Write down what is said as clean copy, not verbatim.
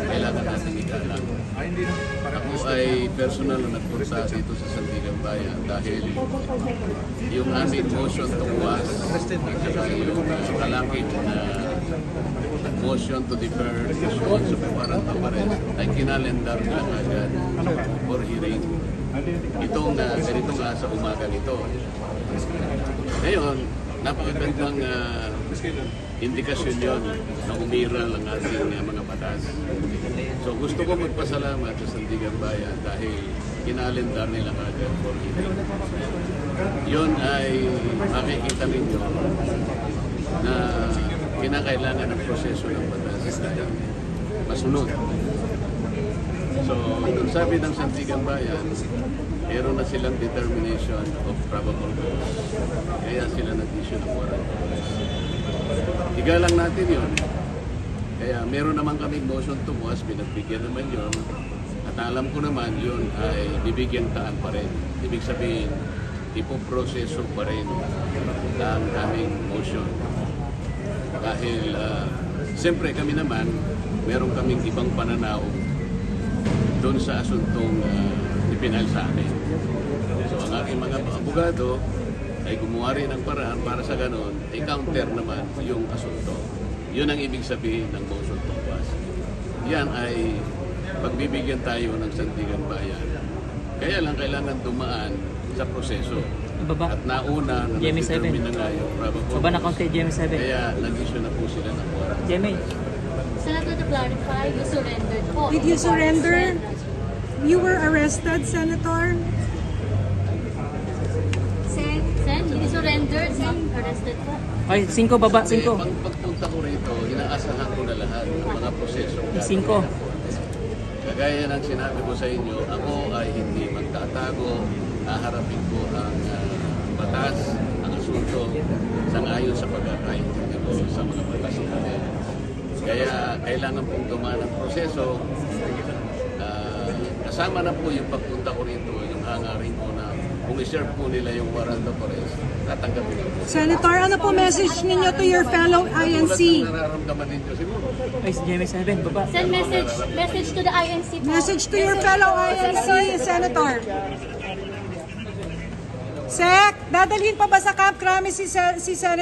kailangan natin igalang. Ako ay personal na nagpunta dito sa Sandigan Bayan dahil yung aming motion to was yung kalakip na motion to defer issuance of warrant of arrest ay kinalendar na agad for hearing. Itong ganito nga sa umagang ito. Ngayon, napakagandang indikasyon yun na umiral ang ating mga batas. So gusto ko magpasalamat sa Sandigan Bayan dahil kinalendar nila agad for hearing. Yun ay makikita ninyo na kinakailangan ng proseso ng batas ay masunod. So, nung sabi ng Sandigan Bayan, meron na silang determination of probable cause. Kaya sila nag-issue ng warrant. Igalang natin yun. Kaya meron naman kaming motion to quash, pinagbigyan naman yun. At alam ko naman yun ay bibigyan taan pa rin. Ibig sabihin, ipoproseso pa rin ang aming motion. Dahil, siyempre kami naman, meron kaming ibang pananaw doon sa asuntong ipinal sa amin. So ang aking mga abogado ay gumawa rin ng paraan para sa ganon, i-counter naman yung asunto. Yun ang ibig sabihin ng motion to quash. Yan ay pagbibigyan tayo ng Sandigan Bayan. Kaya lang kailangan dumaan sa proseso. Baba. At nauna na nag-determine na nga yung probable cause. Baba na konti, GMA7. Kaya nag-issue na po sila ng warrant. GMA. Senator, to clarify, you surrendered po. Did you surrender? You were arrested, Senator? Sen, you surrendered, not arrested po. Ay, 5 baba, 5. Pagpunta ko rito, inaasahan ko na lahat ng mga proseso. 5. Kagaya ng sinabi ko sa inyo, ako ay hindi magtatago, haharapin ko ang batas, ang asunto, sangayon sa pagkakaintindi ko sa mga batas natin. Kaya kailangan pong dumaan ang proseso. Kasama na po yung pagpunta ko rito, yung hangarin ko na kung i-serve po nila yung warrant of arrest, tatanggapin ko. Senator, ano po message ninyo to your fellow INC? Nararamdaman ninyo siguro. Ay, GMA7, baba. Send message to the INC po. Message to your fellow INC, Senator. Sec, dadalhin pa ba sa Camp Crame si Senator?